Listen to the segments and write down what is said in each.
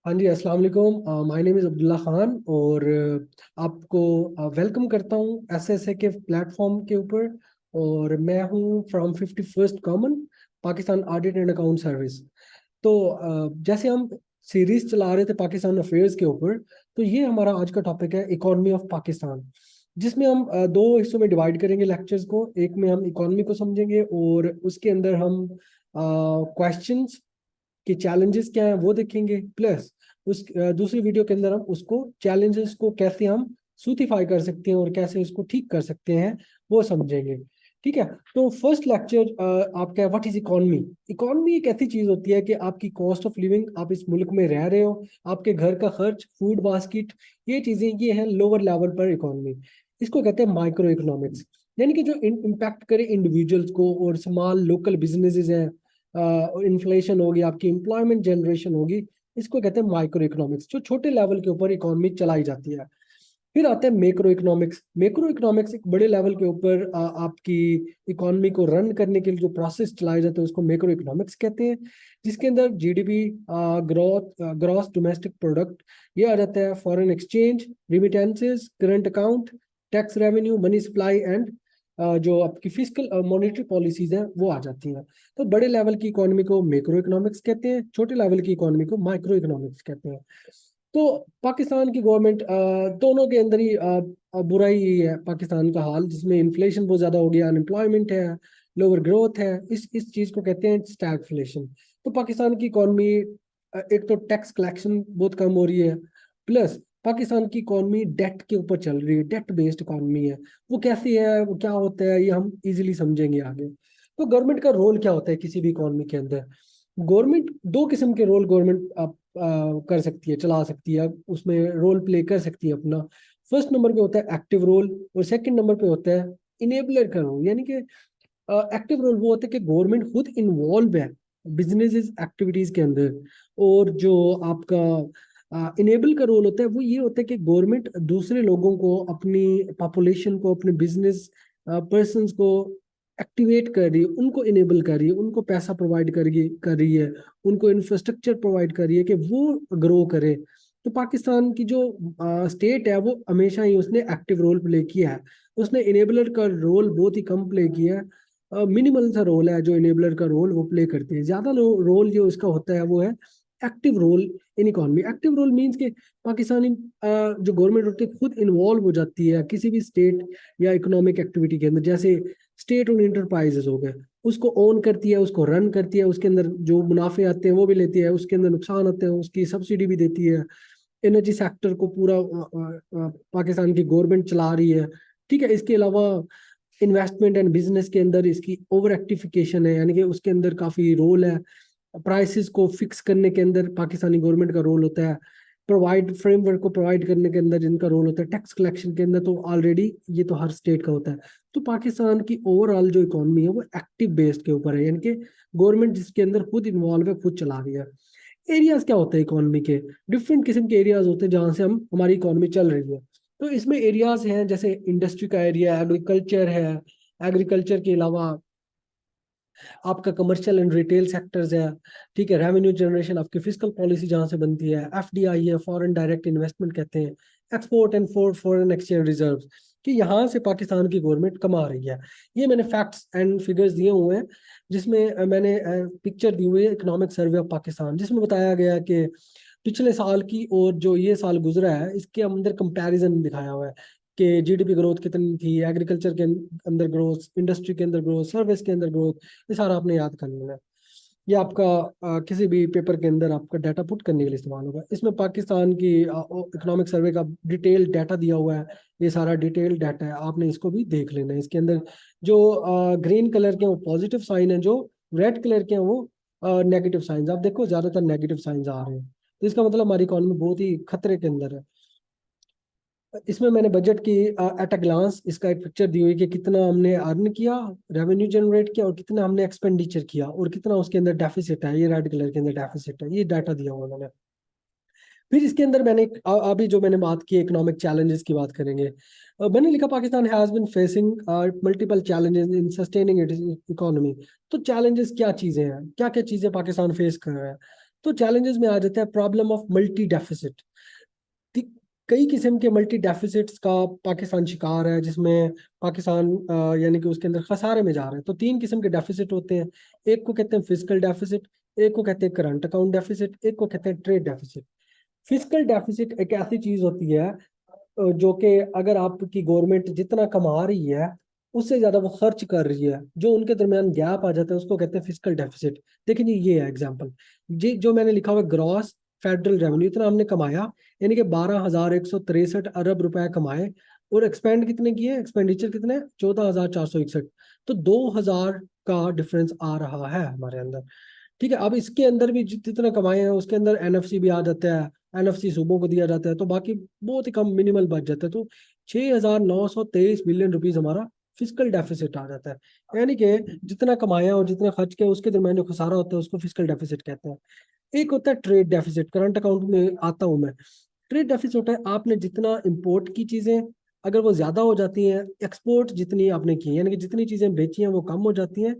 हाँ जी, अस्सलाम वालेकुम। My name is Abdullah Khan और आपको वेलकम करता हूँ एसएसए के प्लेटफॉर्म के ऊपर। और मैं हूँ from 51st common Pakistan audit and account service. तो जैसे हम सीरीज चला रहे थे पाकिस्तान अफेयर्स के ऊपर, तो ये हमारा आज का टॉपिक है इकोनॉमी ऑफ पाकिस्तान, जिसमें हम दो हिस्सों में डिवाइड करेंगे लेक्चर्स को। एक में हम इकोनॉमी को समझेंगे और उसके अंदर हम क्वेश्चंस कि चैलेंजेस क्या है वो देखेंगे, प्लस उस दूसरी वीडियो के अंदर हम उसको चैलेंजेस को कैसे हम सूटिफाई कर सकते हैं और कैसे उसको ठीक कर सकते हैं वो समझेंगे। ठीक है, तो फर्स्ट लेक्चर आपका व्हाट इज इकोनॉमी। इकोनॉमी एक ऐसी चीज होती है कि आपकी कॉस्ट ऑफ लिविंग, आप इस मुल्क में रह रहे हो, आपके घर का खर्च, फूड बास्केट, ये चीजें ये है लोअर लेवल पर इकोनॉमी। इसको कहते हैं माइक्रो इकोनॉमिक्स, यानी कि जो इम्पैक्ट करे इंडिविजुअल्स को और स्मॉल लोकल बिजनेसेस हैं। इन्फ्लेशन होगी, आपकी एम्प्लॉयमेंट जनरेशन होगी, इसको कहते हैं माइक्रो इकोनॉमिक्स, जो छोटे लेवल के ऊपर इकोनॉमी चलाई जाती है। फिर आते हैं मैक्रो इकोनॉमिक्स। मैक्रो इकोनॉमिक्स एक बड़े लेवल के ऊपर आपकी इकोनॉमी को रन करने के लिए जो प्रोसेस चलाए जाते हैं उसको मैक्रो इकोनॉमिक्स कहते हैं, जिसके अंदर GDP, growth, gross domestic product, ये आ जाता है, foreign exchange, remittances, current account, tax revenue, money supply and जो आपकी फिजिकल मॉनेटरी पॉलिसीज हैं वो आ जाती हैं। तो बड़े लेवल की इकोनॉमी को मैक्रो इकोनॉमिक्स कहते हैं, छोटे लेवल की इकोनॉमी को माइक्रो इकोनॉमिक्स कहते हैं। तो पाकिस्तान की गवर्नमेंट, दोनों के अंदर ही बुरा ही है पाकिस्तान का हाल, जिसमें इन्फ्लेशन बहुत ज्यादा हो गया, अनएम्प्लॉयमेंट है, लोअर ग्रोथ है। इस चीज को कहते हैं स्टैगफ्लेशन। तो पाकिस्तान की इकोनॉमी, एक तो टैक्स कलेक्शन बहुत कम हो रही है, प्लस पाकिस्तान की इकोनॉमी डेट के ऊपर चल रही है, डेट बेस्ड इकोनॉमी है। वो कैसी है, वो क्या होता है, ये हम इजीली समझेंगे आगे। तो गवर्नमेंट का रोल क्या होता है किसी भी इकोनॉमी के अंदर। गवर्नमेंट दो किस्म के रोल गवर्नमेंट कर सकती है, चला सकती है, उसमें रोल प्ले कर सकती है अपना। फर्स्ट नंबर पे होता है एक्टिव रोल और सेकंड नंबर पे होता है इनेबलर का रोल। यानी कि एक्टिव रोल वो होता है कि गवर्नमेंट खुद इन्वॉल्व है बिजनेस एक्टिविटीज के अंदर। और जो आपका इनेबल का रोल होता है वो ये होता है कि गवर्नमेंट दूसरे लोगों को, अपनी पॉपुलेशन को, अपने बिजनेस पर्सनस को एक्टिवेट कर रही है, उनको इनेबल कर रही है, उनको पैसा प्रोवाइड कर रही है, उनको इंफ्रास्ट्रक्चर प्रोवाइड कर रही है कि वो ग्रो करे। तो पाकिस्तान की जो स्टेट है वो हमेशा ही उसने एक्टिव रोल प्ले किया है, उसने इनेबलर का रोल बहुत ही कम प्ले किया है। मिनिमल सा रोल है जो इनेबलर का रोल वो प्ले करते हैं। ज्यादा रोल जो इसका होता है वो है active role in economy. Active role means के पाकिस्तानी जो गवर्नमेंट होती है खुद इन्वॉल्व हो जाती है किसी भी स्टेट या इकोनॉमिक एक्टिविटी के अंदर। जैसे स्टेट ओन इंटरप्राइजेस हो गए, उसको ओन करती है, उसको रन करती है, उसके अंदर जो मुनाफे आते हैं वो भी लेती है, उसके अंदर नुकसान आते हैं उसकी सब्सिडी भी देती है। एनर्जी सेक्टर को पूरा पाकिस्तान की गवर्नमेंट चला रही है। ठीक है, इसके अलावा इन्वेस्टमेंट एंड बिजनेस के अंदर इसकी ओवर एक्टिफिकेशन है, यानी कि उसके अंदर काफी रोल है। प्राइसेस को फिक्स करने के अंदर पाकिस्तानी गवर्नमेंट का रोल होता है। प्रोवाइड फ्रेमवर्क को प्रोवाइड करने के अंदर इनका रोल होता है। टैक्स कलेक्शन के अंदर तो ऑलरेडी ये तो हर स्टेट का होता है। तो पाकिस्तान की ओवरऑल जो इकोनॉमी है वो एक्टिव बेस्ड के ऊपर है, यानी कि गवर्नमेंट जिसके अंदर खुद इन्वॉल्व है, खुद चला रही है। एरियाज क्या होते हैं इकोनॉमी के, डिफरेंट किस्म के एरियाज होते हैं जहां से हम हमारी इकोनॉमी चल रही है। तो इसमें एरियाज हैं जैसे इंडस्ट्री का एरिया, एग्रीकल्चर है, एग्रीकल्चर के अलावा आपका कमर्शियल एंड रिटेल सेक्टर्स है। ठीक है, रेवेन्यू जनरेशन, आपकी फिजिकल पॉलिसी जहां से बनती है, एफडीआई है, फॉरेन डायरेक्ट इन्वेस्टमेंट कहते हैं, export and foreign exchange reserves, कि यहाँ से पाकिस्तान की गवर्नमेंट कमा रही है। ये मैंने फैक्ट्स एंड फिगर्स दिए हुए हैं, जिसमें मैंने पिक्चर दी हुई है इकोनॉमिक सर्वे ऑफ पाकिस्तान, जिसमें बताया गया है कि पिछले साल की और जो ये साल गुजरा है इसके अंदर कंपैरिजन दिखाया हुआ है कि जीडीपी ग्रोथ कितनी थी, एग्रीकल्चर के अंदर ग्रोथ, इंडस्ट्री के अंदर ग्रोथ, सर्विस के अंदर ग्रोथ। ये सारा आपने याद कर लेना है। ये आपका किसी भी पेपर के अंदर आपका डाटा पुट करने के लिए इस्तेमाल होगा। इसमें पाकिस्तान की इकोनॉमिक सर्वे का डिटेल डाटा दिया हुआ है। ये सारा डिटेल डाटा है, आपने इसको भी देख लेना है। इसके अंदर जो ग्रीन कलर के हैं वो पॉजिटिव साइन है, जो रेड कलर के हैं वो नेगेटिव साइन। आप देखो ज्यादातर नेगेटिव साइन आ रहे हैं, तो इसका मतलब हमारी इकोनॉमी बहुत ही खतरे के अंदर है। इसमें मैंने बजट की एट अ ग्लांस इसका एक पिक्चर दी हुई कि कितना हमने अर्न किया, रेवेन्यू जनरेट किया, और कितना हमने एक्सपेंडिचर किया, और कितना उसके अंदर डेफिसिट है। ये रेड कलर के अंदर डेफिसिट है, ये डाटा दिया हुआ मैंने। फिर इसके अंदर मैंने अभी जो मैंने बात की इकोनॉमिक चैलेंजेस की बात करेंगे। मैंने लिखा Pakistan has been facing multiple challenges in sustaining its economy. तो चैलेंजेस क्या चीजें हैं, क्या क्या चीजें पाकिस्तान फेस कर रहा है। तो चैलेंजेस में आ जाता है प्रॉब्लम ऑफ मल्टी डेफिसिट। कई किस्म के मल्टी डेफिसिट्स का पाकिस्तान शिकार है, जिसमें पाकिस्तान यानी कि उसके अंदर खसारे में जा रहे हैं। तो तीन किस्म के डेफिसिट होते हैं। एक को कहते हैं फिजिकल डेफिसिट, एक को कहते हैं करंट अकाउंट डेफिसिट, एक को कहते हैं ट्रेड डेफिसिट। फिजिकल डेफिसिट एक ऐसी चीज होती है जो कि अगर आपकी गवर्नमेंट जितना कमा रही है उससे ज्यादा वो खर्च कर रही है, जो उनके दरमियान गैप आ जाता है उसको कहते हैं फिजिकल डेफिसिट। देखिए जी, ये है एग्जांपल। जी जो मैंने लिखा हुआ ग्रॉस फेडरल रेवेन्यू, इतना हमने कमाया, यानी कि 12,163 रुपए कमाए, और एक्सपेंड कितने किए, एक्सपेंडिचर कितने, 14,461। तो 2,000 का डिफरेंस आ रहा है हमारे अंदर। ठीक है, अब इसके अंदर भी जितना कमाए हैं उसके अंदर एनएफसी भी आ जाता है, एनएफसी सूबों को दिया जाता है, तो बाकी बहुत ही कम मिनिमल बच जाता है। तो 6,923 बिलियन रुपीस हमारा फिजिकल डेफिसिट आ जाता है। यानी कि जितना कमाया और जितना खर्च किया उसके दरमियान जो खसारा होता है उसको फिजिकल डेफिसिट कहते हैं। एक होता है ट्रेड डेफिसिट, करंट अकाउंट में आता हूं मैं। ट्रेड डेफिसिट होता है आपने जितना इंपोर्ट की चीजें, अगर वो ज्यादा हो जाती हैं, एक्सपोर्ट जितनी आपने की यानी कि जितनी चीजें बेची हैं वो कम हो जाती हैं,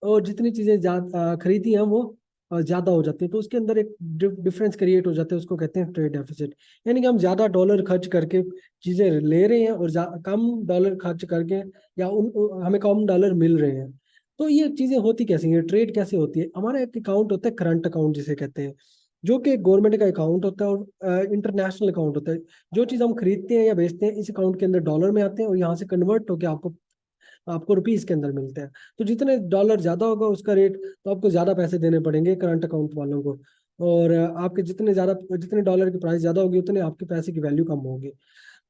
और जितनी चीजें खरीदी हैं वो ज्यादा हो जाती है, तो उसके अंदर एक डिफरेंस क्रिएट हो जाता है, उसको कहते हैं ट्रेड डेफिसिट। यानी कि हम ज्यादा डॉलर खर्च करके चीजें ले रहे हैं और कम डॉलर खर्च करके, या हमें कम डॉलर मिल रहे हैं। तो ये चीजें होती कैसी है, ट्रेड कैसे होती है। हमारा एक अकाउंट होता है करंट अकाउंट जिसे कहते हैं, जो कि गवर्नमेंट का अकाउंट होता है और इंटरनेशनल अकाउंट होता है। जो चीज हम खरीदते हैं या बेचते हैं इस अकाउंट के अंदर डॉलर में आते हैं और यहाँ से कन्वर्ट होकर आपको आपको रुपीस के अंदर मिलते हैं। तो जितने डॉलर ज्यादा होगा उसका रेट, तो आपको ज्यादा पैसे देने पड़ेंगे करंट अकाउंट वालों को। और आपके जितने डॉलर की प्राइस ज्यादा होगी उतने आपके पैसे की वैल्यू कम होगी।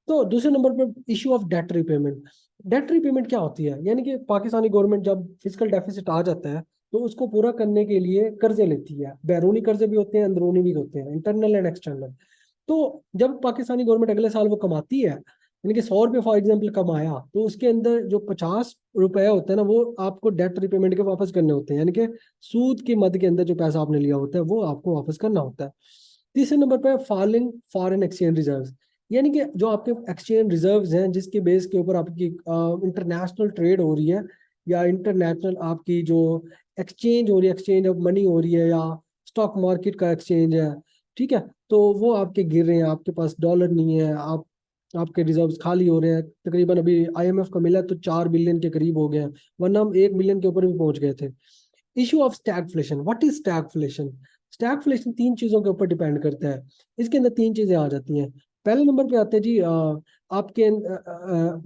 तो दूसरे नंबर पर issue of debt repayment. Debt repayment क्या होती है, यानी कि पाकिस्तानी गवर्नमेंट जब फिजिकल डेफिसिट आ जाता है तो उसको पूरा करने के लिए कर्जे लेती है। बैरूनी कर्जे भी होते हैं, अंदरूनी भी होते हैं, इंटरनल एंड एक्सटर्नल। तो जब पाकिस्तानी गवर्नमेंट अगले साल वो कमाती है, यानी कि 100 रुपये फॉर एग्जाम्पल कमाया, तो उसके अंदर जो 50 रुपए होते हैं ना वो आपको डेट रिपेमेंट के वापस करने होते हैं, यानी कि सूद के मद के अंदर जो पैसा आपने लिया होता है वो आपको वापस करना होता है। तीसरे नंबर पर फॉलिंग फॉरेन एक्सचेंज रिजर्व्स, यानी कि जो आपके एक्सचेंज रिजर्व्स हैं जिसके बेस के ऊपर आपकी इंटरनेशनल ट्रेड हो रही है, या इंटरनेशनल आपकी जो एक्सचेंज हो रही है, एक्सचेंज ऑफ मनी हो रही है, या स्टॉक मार्केट का एक्सचेंज है। ठीक है, तो वो आपके गिर रहे हैं, आपके पास डॉलर नहीं है, आपके रिजर्व्स खाली हो रहे हैं। तकरीबन अभी आईएमएफ का मिला तो 4 बिलियन के करीब हो गए हैं, वरना हम 1 बिलियन के ऊपर भी पहुंच गए थे। Issue of stagflation, what is stagflation. Stagflation तीन चीजों के ऊपर डिपेंड करता है। इसके अंदर तीन चीजें आ जाती हैं। पहले नंबर पे आते हैं जी आपके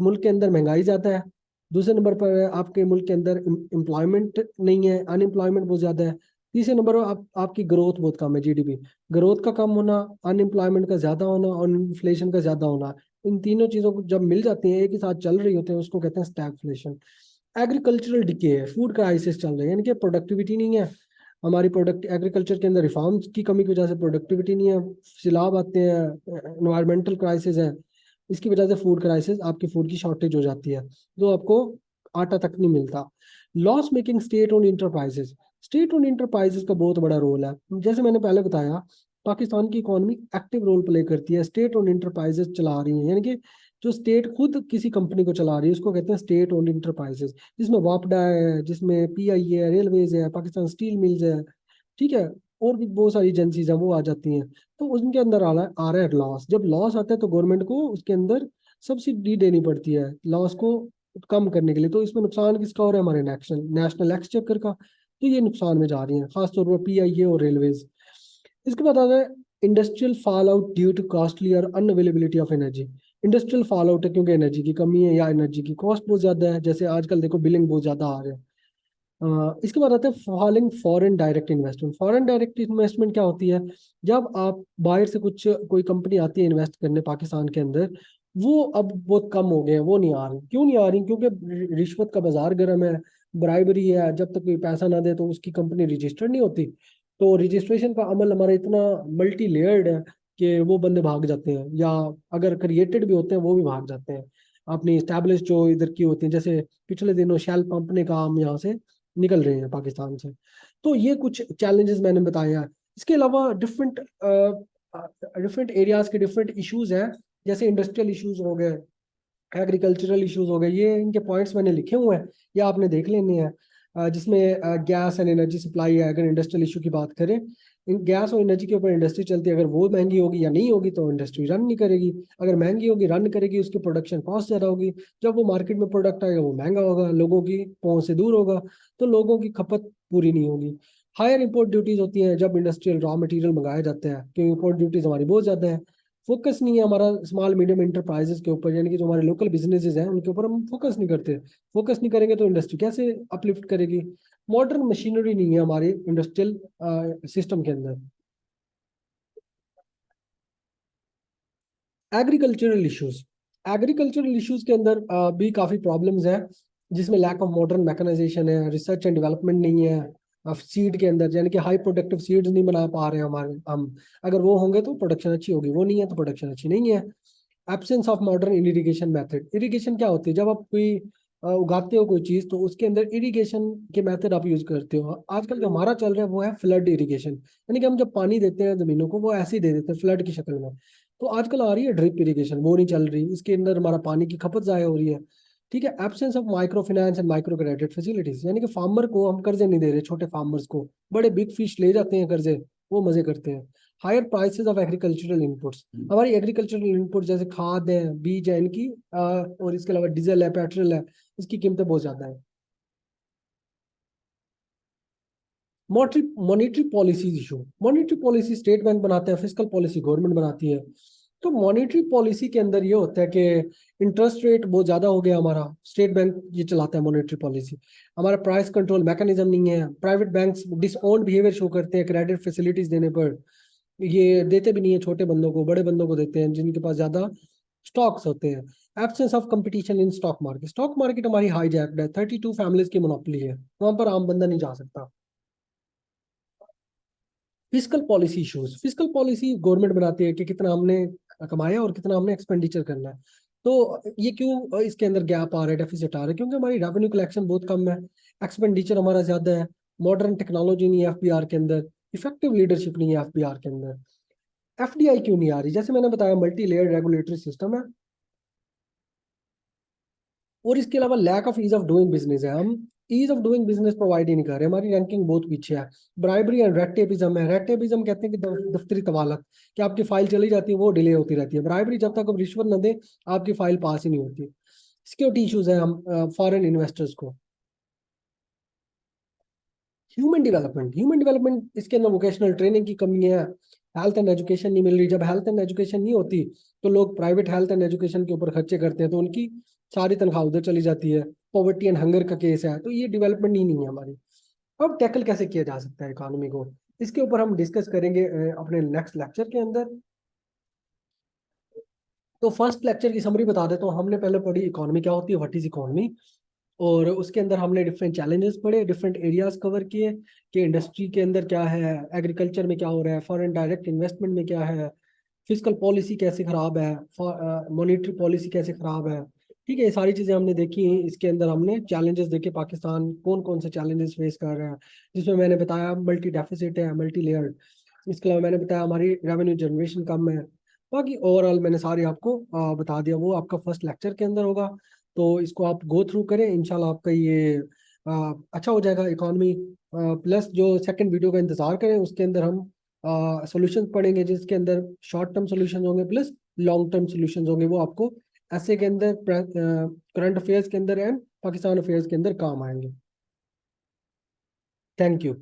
मुल्क के अंदर महंगाई ज्यादा है। दूसरे नंबर पर आपके मुल्क के अंदर एम्प्लॉयमेंट नहीं है, अनएम्प्लॉयमेंट बहुत ज्यादा है। तीसरे नंबर पर आपकी ग्रोथ बहुत कम है, जीडीपी ग्रोथ का कम होना, अनएम्प्लॉयमेंट का ज्यादा होना और इन्फ्लेशन का ज्यादा होना। इन तीनों चीजों को जब मिल जाती हैं एक ही साथ चल रही होते हैं उसको कहते हैं स्टैगफ्लेशन। एग्रीकल्चरल डिके है, फूड क्राइसिस चल रहा है, यानी कि प्रोडक्टिविटी नहीं है हमारी, प्रोडक्ट एग्रीकल्चर के अंदर रिफॉर्म्स की कमी की वजह से प्रोडक्टिविटी नहीं है, सैलाब आते हैं, एनवायरमेंटल क्राइसिस है, इसकी वजह से फूड क्राइसिस, आपकी फूड की शॉर्टेज हो जाती है, तो आपको आटा तक नहीं मिलता। Loss making state own enterprises, state own enterprises का बहुत बड़ा रोल है। जैसे मैंने पहले बताया, पाकिस्तान की इकोनॉमी एक्टिव रोल प्ले करती है, स्टेट ओन इंटरप्राइजेस चला रही है, यानी कि जो स्टेट खुद किसी कंपनी को चला रही है उसको कहते हैं स्टेट ओन्ड इंटरप्राइजेस, जिसमें वापडा है, जिसमें पीआई है, रेलवेज है, पाकिस्तान स्टील मिल्स है। ठीक है, और भी बहुत सारी एजेंसीज हैं वो आ जाती हैं। तो उनके अंदर आ रहा है लॉस, जब लॉस आता है तो गवर्नमेंट को उसके अंदर सब्सिडी देनी पड़ती है लॉस को कम करने के लिए। तो इसमें नुकसान किसका हो रहा है, हमारे नेशनल नेशनल एक्सचेकर का। तो ये नुकसान में जा रही है खासतौर पर पीआईए और रेलवेज। इसके बाद आता है industrial fall out due to costly और unavailability of energy. Industrial fall out है क्योंकि एनर्जी की कमी है या एनर्जी की कॉस्ट बहुत ज्यादा है, जैसे आजकल देखो बिलिंग बहुत ज्यादा आ रहे हैं। इसके बाद आता है falling foreign direct investment. Foreign direct investment क्या होती है, जब आप बाहर से कोई कंपनी आती है इन्वेस्ट करने पाकिस्तान के अंदर, वो अब बहुत कम हो गए हैं, वो नहीं आ रही। क्यों नहीं आ रही, क्योंकि रिश्वत का बाजार गर्म है, ब्राइबरी है, जब तक कोई पैसा ना दे तो उसकी कंपनी रजिस्टर्ड नहीं होती। तो रजिस्ट्रेशन का अमल हमारा इतना मल्टी लेयर्ड है कि वो बंदे भाग जाते हैं, या अगर क्रिएटेड भी होते हैं वो भी भाग जाते हैं अपनी स्टैब्लिश जो इधर की होती है। जैसे पिछले दिनों शेल पंप ने काम यहाँ से निकल रहे हैं पाकिस्तान से। तो ये कुछ चैलेंजेस मैंने बताए हैं। इसके अलावा डिफरेंट डिफरेंट एरियाज के डिफरेंट इश्यूज हैं, जैसे इंडस्ट्रियल इश्यूज हो गए, एग्रीकल्चरल इश्यूज हो गए, ये इनके पॉइंट्स मैंने लिखे हुए हैं, या आपने देख लेने हैं। जिसमें गैस एंड एनर्जी सप्लाई है। अगर इंडस्ट्रियल इशू की बात करें, गैस और एनर्जी के ऊपर इंडस्ट्री चलती है, अगर वो महंगी होगी या नहीं होगी तो इंडस्ट्री रन नहीं करेगी। अगर महंगी होगी, रन करेगी, उसकी प्रोडक्शन कॉस्ट ज़्यादा होगी। जब वो मार्केट में प्रोडक्ट आएगा वो महंगा होगा, लोगों की पहुंच से दूर होगा, तो लोगों की खपत पूरी नहीं होगी। हायर इंपोर्ट ड्यूटीज होती हैं जब इंडस्ट्रियल रॉ मटेरियल मंगाया जाता है, क्योंकि इंपोर्ट ड्यूटीज हमारी बहुत ज़्यादा है। फोकस नहीं है हमारा स्मॉल मीडियम इंटरप्राइजेस के ऊपर, यानी कि जो हमारे लोकल बिजनेसेस हैं उनके ऊपर हम फोकस नहीं करते। फोकस नहीं करेंगे तो इंडस्ट्री कैसे अपलिफ्ट करेगी? मॉडर्न मशीनरी नहीं है हमारे इंडस्ट्रियल सिस्टम के अंदर। एग्रीकल्चरल इश्यूज, एग्रीकल्चरल इश्यूज के अंदर भी काफ़ी प्रॉब्लम्स हैं, जिसमें लैक ऑफ मॉडर्न मैकेनाइजेशन है, रिसर्च एंड डेवलपमेंट नहीं है। सीड के अंदर यानी कि हाई प्रोडक्टिव सीड्स नहीं बना पा रहे हैं हमारे हम। अगर वो होंगे तो प्रोडक्शन अच्छी होगी, वो नहीं है तो प्रोडक्शन अच्छी नहीं है। Absence of modern irrigation method. Irrigation क्या होती है? जब आप कोई उगाते हो कोई चीज, तो उसके अंदर इरिगेशन के मेथड आप यूज करते हो। आजकल जो हमारा चल रहा है वो है फ्लड इरिगेशन, यानी कि हम जब पानी देते हैं जमीनों को वो ऐसे ही दे देते हैं फ्लड की शक्ल में। तो आजकल आ रही है ड्रिप इरिगेशन, वो नहीं चल रही, इसके अंदर हमारा पानी की खपत ज़ाया हो रही है। ठीक है। Absence of micro finance and micro credit facilities, यानी कि फार्मर को हम कर्जे नहीं दे रहे, छोटे फार्मर्स को। बड़े बिग फिश ले जाते हैं कर्जे, वो मजे करते हैं। Higher prices of agricultural inputs, हमारी एग्रीकल्चरल इनपुट जैसे खाद है, बीज है, इनकी और इसके अलावा डीजल है, पेट्रोल है, इसकी कीमतें बहुत ज्यादा है। Monetary policy issue, monetary policy state bank बनाते हैं, फिस्कल पॉलिसी गवर्नमेंट बनाती है। तो मॉनेटरी पॉलिसी के अंदर ये होता है कि इंटरेस्ट रेट बहुत ज्यादा हो गया हमारा, स्टेट बैंक ये चलाता है मॉनेटरी पॉलिसी। हमारा प्राइस कंट्रोल मैकेनिज्म नहीं है, प्राइवेट बैंक्स डिसऑन्ड बिहेवियर शो करते हैं क्रेडिट फैसिलिटीज देने पर। ये देते भी नहीं है छोटे बंदों को, बड़े बंदों को देते हैं जिनके पास ज्यादा स्टॉक्स होते हैं। Absence of competition in stock market, stock market हमारी हाईजैक्ड है, 32 फैमिलीज की मोनोपोली है, वहां पर आम बंदा नहीं जा सकता। Fiscal policy issues, fiscal policy government बनाती है कि कितना हमने कमाया और कितना हमने एक्सपेंडिचर करना है। तो ये क्यों इसके अंदर गैप आ रहा है, डेफिसिट आ रहा है? क्योंकि हमारी रेवेन्यू कलेक्शन बहुत कम है, एक्सपेंडिचर हमारा ज्यादा है। मॉडर्न टेक्नोलॉजी नहीं है एफबीआर के अंदर, इफेक्टिव लीडरशिप नहीं है एफबीआर के अंदर। एफडीआई क्यों नहीं आ रही? जैसे मैंने बताया, मल्टी लेयर रेगुलेटरी सिस्टम है, और इसके अलावा lack of ease of doing business है। हम ease of doing business provide ही नहीं कर रहे, हमारी रैंकिंग बहुत पीछे है। ब्राइबरी एंड रेड टेपिज्म है, रेड टेपिज्म कहते हैं कि दफ्तरी तवालत, कि आपकी फाइल चली जाती है वो डिले होती रहती है। ब्राइबरी, जब तक आप रिश्वत न दे आपकी फाइल पास ही नहीं होती। सिक्योरिटी इश्यूज है हम फॉरेन इन्वेस्टर्स को। ह्यूमन डेवलपमेंट, इसके अंदर वोकेशनल ट्रेनिंग की कमी है। हेल्थ एंड एजुकेशन नहीं मिल रही, जब हेल्थ एंड एजुकेशन नहीं होती तो लोग प्राइवेट हेल्थ एंड एजुकेशन के ऊपर खर्चे करते हैं, तो उनकी सारी तनख्वाह उधर चली जाती है। पॉवर्टी एंड हंगर का केस है, तो ये डेवलपमेंट ही नहीं है हमारी। अब टैकल कैसे किया जा सकता है इकोनॉमी को, इसके ऊपर हम डिस्कस करेंगे अपने नेक्स्ट लेक्चर के अंदर। तो फर्स्ट लेक्चर की समरी बता देता हूँ। हमने पहले पढ़ी इकोनॉमी क्या होती है, व्हाट इज इकोनॉमी, और उसके अंदर हमने डिफरेंट चैलेंजेस पढ़े, डिफरेंट एरियाज कवर किए कि इंडस्ट्री के अंदर क्या है, एग्रीकल्चर में क्या हो रहा है, फॉरेन डायरेक्ट इन्वेस्टमेंट में क्या है, फिजिकल पॉलिसी कैसे खराब है, मॉनेटरी पॉलिसी कैसे खराब है। ठीक है, ये सारी चीजें हमने देखी हैं। इसके अंदर हमने चैलेंजेस देखे, पाकिस्तान कौन कौन से चैलेंजेस फेस कर रहा है, जिसमें मैंने बताया मल्टी डेफिसिट है, मल्टी लेयर्ड। इसके अलावा मैंने बताया हमारी रेवेन्यू जनरेशन कम है। बाकी ओवरऑल मैंने सारी आपको बता दिया, वो आपका फर्स्ट लेक्चर के अंदर होगा। तो इसको आप गो थ्रू करें, इंशाल्लाह आपका ये अच्छा हो जाएगा। इकोनॉमी प्लस जो सेकंड वीडियो का इंतजार करें, उसके अंदर हम सॉल्यूशंस पढ़ेंगे, जिसके अंदर शॉर्ट टर्म सॉल्यूशंस होंगे प्लस लॉन्ग टर्म सॉल्यूशंस होंगे। वो आपको ऐसे के अंदर, करंट अफेयर्स के अंदर एंड पाकिस्तान अफेयर्स के अंदर काम आएंगे। Thank you.